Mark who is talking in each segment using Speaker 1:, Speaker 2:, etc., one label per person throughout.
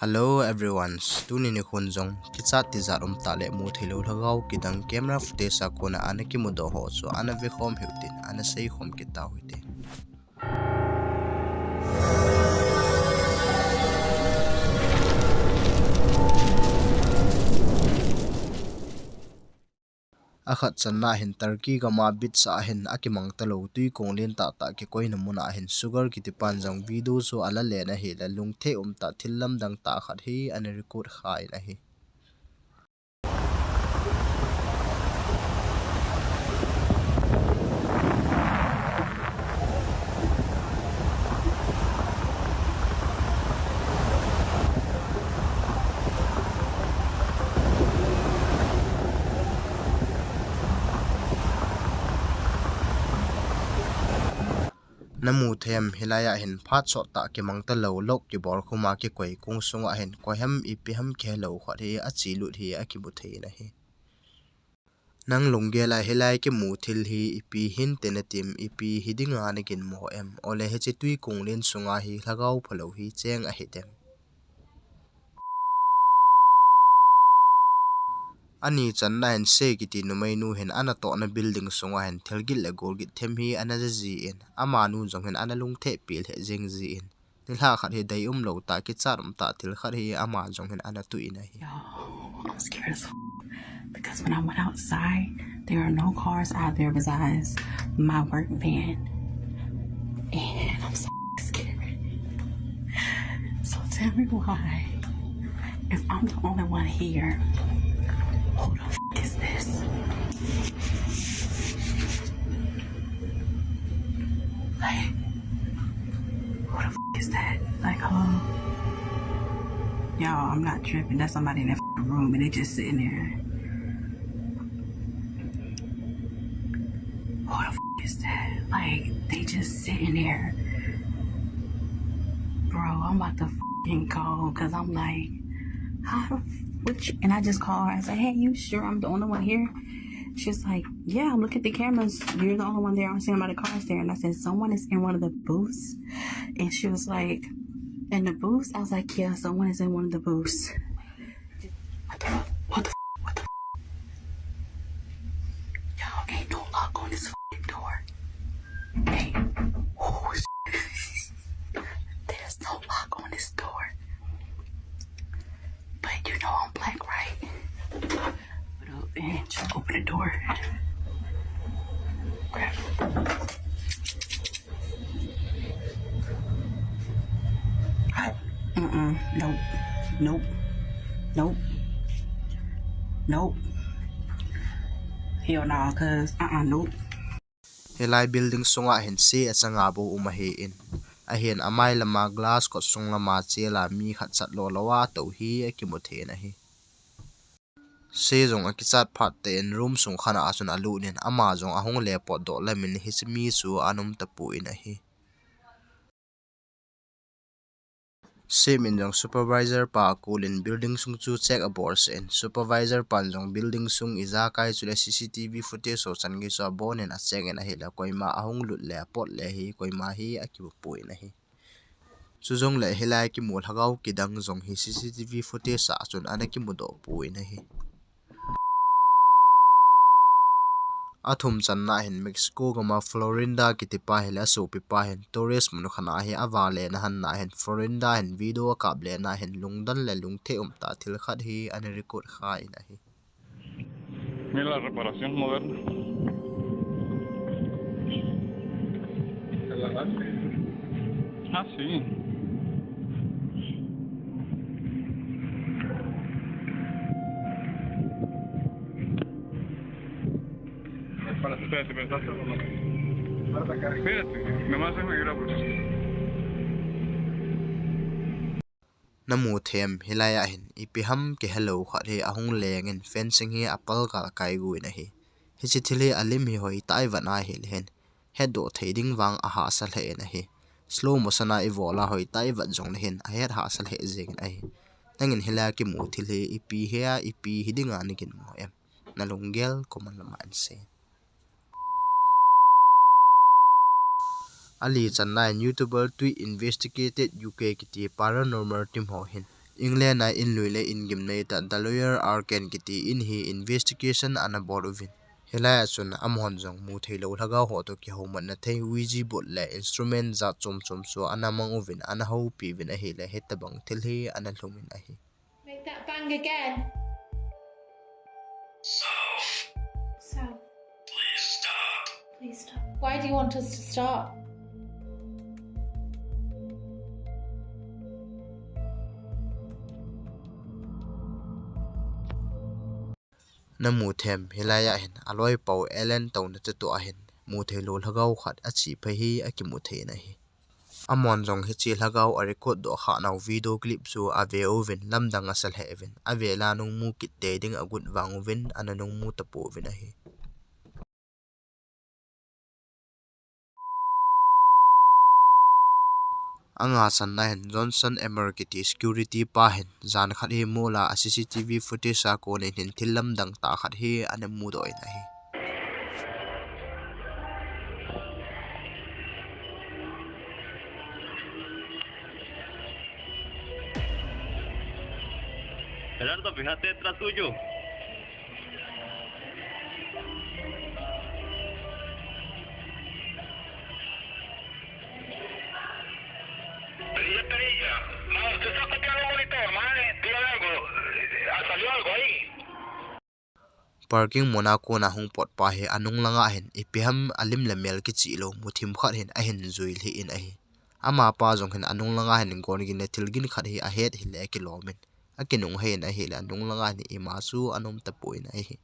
Speaker 1: Hello everyone, tuni ni khunjong kicha tizat tale mu thilo Lhagao kidang camera footage sa kona ana ki mudo ho so ana ve khom heutin ana sei khom kita hoite akhat channa hin turkey gama bit sa hin akimang talo tui konglen ta ki koina muna hin sugar ki tipan jang video so ala le na he la lungthe ta thillam dang ta khat hi ana record khai na hi namu them hilaya hin phat so ta ki mangta lo lok ki bor khuma ki koi kung sunga hin koiham ipiham ke lo khat hi achi lut hi akibu thei na hi nang lunggela hilai ki mu thil hi ipi hin tenatim ipi hidinga nekin mo em ole he che tui kunglen sunga hi Lhagao phalo hi cheng a hitem ani channa hen se kiti numai nu hen ana to na building sunga hen thelgil le golgit them hi ana ji in ama nu jong hen ana lung the pil he jeng ji in nilha khat he dai lo ta ki charum ta thil khat hi ama jong hen ana tu ina hi
Speaker 2: I'm scared as because when I went outside, there are no cars out there besides my work van, and I'm so scared. So tell me why, if I'm the only one here, who the is this? Like, who the is that? Like, y'all, I'm not tripping. That's somebody in that room, and they just sitting there. Who the is that? Like, they just sitting there. Bro, I'm about to go, because I'm like, how the and I just called her. I said, hey, you sure I'm the only one here? She's like, yeah, look at the cameras. You're the only one there. I'm seeing about the cars there. And I said, someone is in one of the booths. And she was like, in the booths? I was like, yeah, someone is in one of the booths. What the Y'all, ain't no lock on this door. Hey, oh, there's no lock on this door. But you know I'm black, right? But and just open the door. Grab Nope. Nope. Nope. Nope. Hell no, cause nope.
Speaker 1: helai building sunga hen se achanga bo umahe in a hen amai lama glass ko sung lama chela mi khat chat lo lawa to hi akimu the na hi se jong akichat phat te en room sung khana asun alu nen ama jong ahong le po do lamin hi mi su anum tapu in a hi semin jong supervisor pa kulin building sung chu check abor sen supervisor pan jong building sung iza kai chule cctv footage so changi so bon en a check en a hela koima ahong lut le pot le hi koima hi akibu pui na hi chujong le helai ki mul Lhagao kidang jong hi cctv footage sa chun anaki mudo pui na hi athum channa hin Mexico gama Florinda kitipa hela so pipa hin tourist manu khana hi awale na han na hin Florinda hin video kap le na hin lungdan le lungthe ta thil khat hi an record khai na hi
Speaker 3: Mira la reparación moderna. ¿La lavaste? Ah, sí. Espérate, espérate, nomás déjame grabo.
Speaker 1: namu them hilaya hin ipiham ke hello khat he ahung leng in fencing hi apal ka kai gu na hi hi chi thile alim hi hoi tai wana hil hen head do thading wang a ha sal he na hi slow motion a ivola hoi tai wat jong le hin a head ha sal he jeng ai tangin hila ki mu thile ipi he a ipi hidinga nikin mo em nalungel koman lama an se Ali channa YouTuber tui investigated UK kiti paranormal team ho hin England na in luile in gimnei ta the lawyer arken kiti in hi investigation ana boruvin helai achun amhon jong mu theilo Lhagao ho to ki homan na thei wiji bot le instrument za chom chom so ana manguvin ana ho pi vin a hi le hetabang thil hi ana hlumin a hi.
Speaker 4: Make that bang again. So. Please stop. Please stop. Why do you want us to stop?
Speaker 1: Na mu them helaya hin aloi pau elen taw na to a hin mu theilo Lhagao khat a chi phe hi a ki mu the na hi amon jong hi chi Lhagao a record do kha naw video clip chu a ve ovin lamdang asal he evin a ve la nung mu kit te ding agut wanguvin ana nung mu tapo vin a hi anga san na hin Johnson Emerkiti security pa hin zan khat hi mola a CCTV footage a ko ne hin thilam dang ta khat hi ana mu do na hi
Speaker 5: Gerardo, fíjate detrás tuyo.
Speaker 3: ¿Usted está copiando el monitor, madre? Dígame algo. ¿Salió algo ahí?
Speaker 1: parking monaco na hung pot pa he anung langa hin ipiham alim lamel ki chi lo muthim khat hin a hin zuil hi in a hi ama pa jong hin anung langa hin gon gi ne thilgin khat hi a het hi le kilomin a kinung he na hi la anung langa ni ima su anom tapoin a hi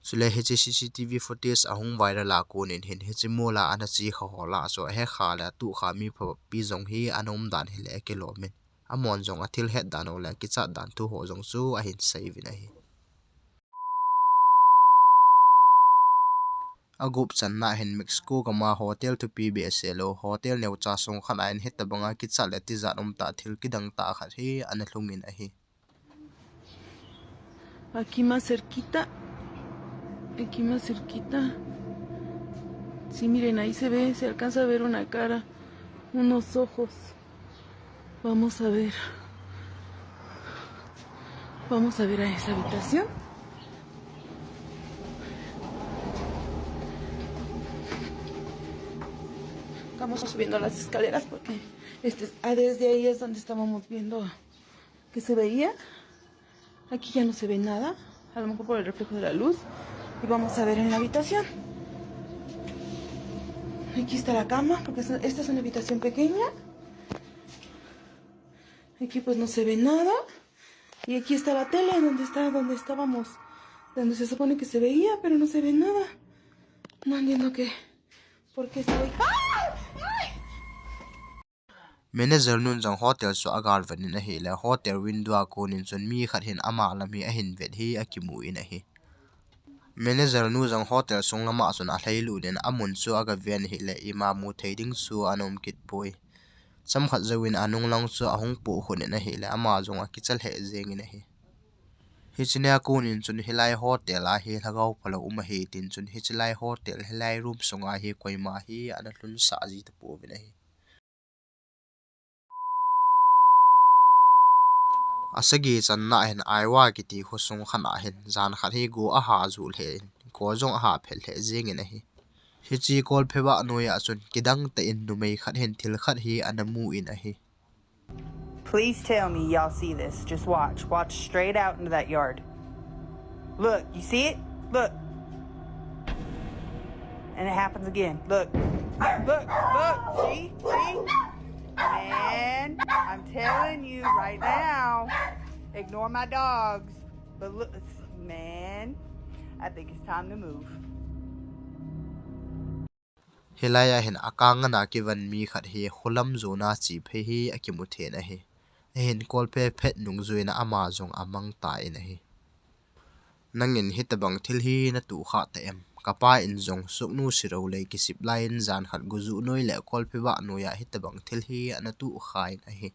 Speaker 1: sule he CCTV footage ahung viral la ko nin hin he chi mola ana chi kha hola so he kha la tu kha mi pha pi jong hi anom dan hi le kilomin amon jong a thil het dan ola ki cha dan tu ho jong chu a hin save in a hi agup channa hin Mexico kama hotel to PBSLO hotel neu cha song khana in hetabanga ki chale ti zanom ta thil kidang ta khat hi ana hlungin a hi
Speaker 6: aquí más cerquita, sí, miren, ahí se alcanza a ver una cara, unos ojos. Vamos a ver a esa habitación. Estamos subiendo las escaleras porque desde ahí es donde estábamos viendo que se veía. Aquí ya no se ve nada, a lo mejor por el reflejo de la luz. Y vamos a ver en la habitación. Aquí está la cama, porque esta es una habitación pequeña. Aquí pues no se ve nada. Y aquí está la tele, donde estábamos, donde se supone que se veía, pero no se ve nada. No entiendo por qué está ahí.
Speaker 1: manager nun jang hotel so agar vanin a hi la hotel window ko nin chun mi khat hin ama lami a hin vet hi akimu in a hi manager nu jang hotel sung lama chun a hleilu nen amun chu aga ven hi le ima mu theiding su anom kit poi cham khat zawin anung lang chu ahung pu hunin a hi le ama jong a kichal he zeng in a hi hichina ko nin chun hilai hotel a hi Lhagao phalo hi tin chun hichilai hotel hilai room songa hi koima hi ana hlun sa ji ta po vin a hi asagi channa hin aiwa kiti khosung khana hin zan khat hi go a ha zul he ko jong a ha phel he jeng in a hi hi chi kol pheba noya chun kidang ta in numei khat hin thil khat hi anamu in a hi
Speaker 7: Please tell me y'all see this. Just watch. Watch straight out into that yard. Look, you see it? Look. And it happens again. Look. Look. See? Man, I'm telling you right now. Ignore my dogs. But look, man, I think it's time to move.
Speaker 1: hilaya hin akanga na kiwan mi khat hi kholam zona chi phe hi akimu the na hi hin kol phe phet nung zuina ama jong amang ta in a hi nangin hitabang thil hi na tu kha ta em kapa in jong suknu siro le ki sip line zan khat guzu noi le kol phe ba noya hitabang thil hi ana tu kha in a hi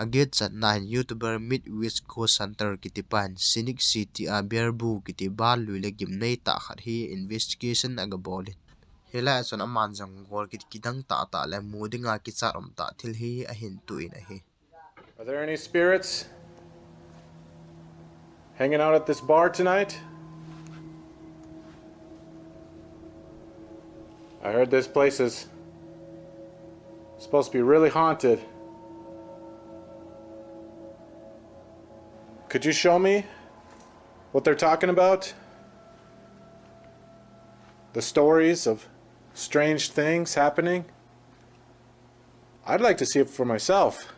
Speaker 1: aget chat nine YouTuber Midwest Ghost Center kitipan Scenic City a Bearbu kiti bal luile gimnei ta khat hi investigation aga bolin Hela chon aman jong gol kidang ta le mudinga ki charom ta thil hi a hin tuin a hi.
Speaker 8: Are there any spirits hanging out at this bar tonight? I heard this place is supposed to be really haunted. Could you show me what they're talking about? The stories of strange things happening? I'd like to see it for myself.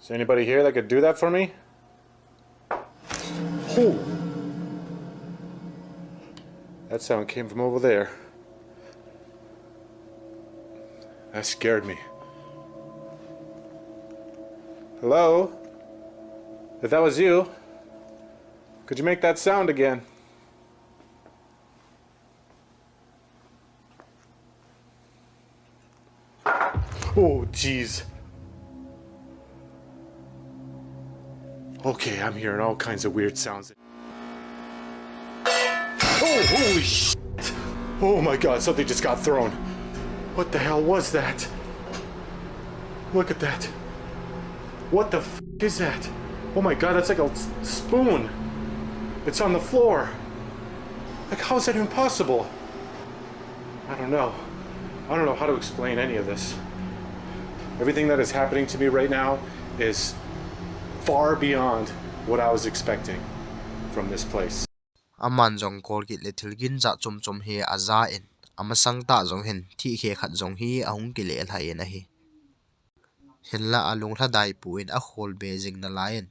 Speaker 8: Is there anybody here that could do that for me? Oh. That sound came from over there. That scared me. Hello? If that was you, could you make that sound again? Oh, jeez. Okay, I'm hearing all kinds of weird sounds. Oh, holy shit! Oh my god, something just got thrown. What the hell was that? Look at that. What the f is that? Oh my god, that's like a spoon. It's on the floor. Like, how is that even possible? I don't know. I don't know how to explain any of this. Everything that is happening to me right now is far beyond what I was expecting from this place.
Speaker 1: Aman jong gol ki le thil gin za chum hi aza in amasang ta jong hin thi khe khat jong hi ahung ki le lai na hi. Hilla alung hla dai puin a khol be jing na lain.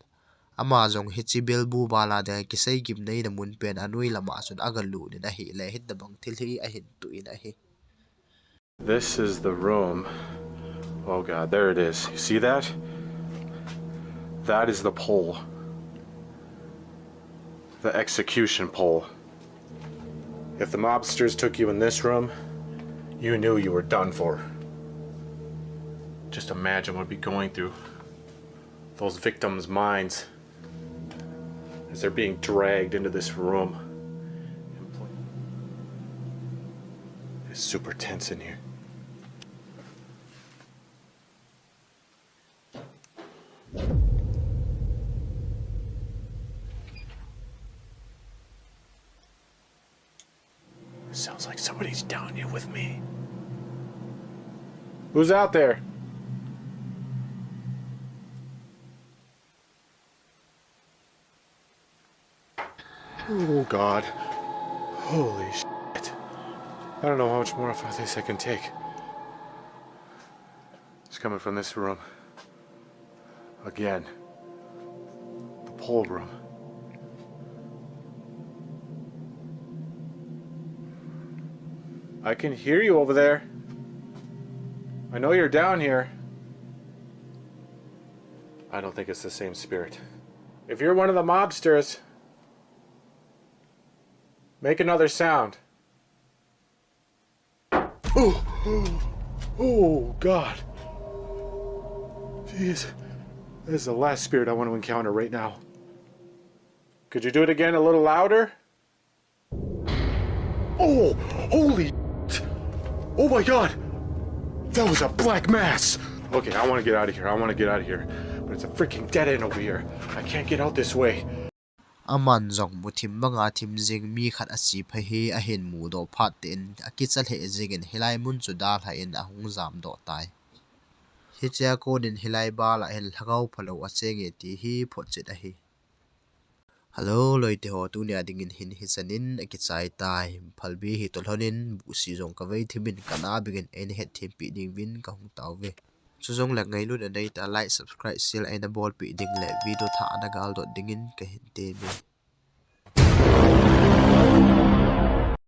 Speaker 1: Ama jong hi chi bel bu bala de ki sei gimnei na mun pen anui lama chun agalu ni na hi le hit da bang thil hi a hin tu in a hi.
Speaker 8: This is the room. Oh god, there it is. You see that? That is the pole. The execution pole. If the mobsters took you in this room, you knew you were done for. Just imagine what would be going through those victims' minds as they're being dragged into this room. It's super tense in here. Sounds like somebody's down here with me. Who's out there? Oh god. Holy shit. I don't know how much more of this I can take. It's coming from this room. Again. The pole room. I can hear you over there. I know you're down here. I don't think it's the same spirit. If you're one of the mobsters, make another sound. Oh, oh God. Jeez. This is the last spirit I want to encounter right now. Could you do it again a little louder? Oh, holy shit. Oh my god. That was a black mass. Okay, I want to get out of here. I want to get out of here. But it's a freaking dead end over here. I can't get out this way.
Speaker 1: Aman jong mu thim banga thim jing mi khat a chi pha hi a hin mu do phat ten a ki chal he jing in hilai mun chu da tha in a hung jam do tai hi cha ko din hilai ba la hel Lhagao phalo a cheng e ti hi phot chit a hi. Hello loite ho tu nia ding in hin hi chanin a ki chai tai phalbi hi tol honin bu si jong ka vei thimin kana bigin en het thim pi ding win ka hung taw ve chu jong la ngai lu na nei ta like subscribe sil aina bol pi ding le video tha na gal dot ding in ka hin te me.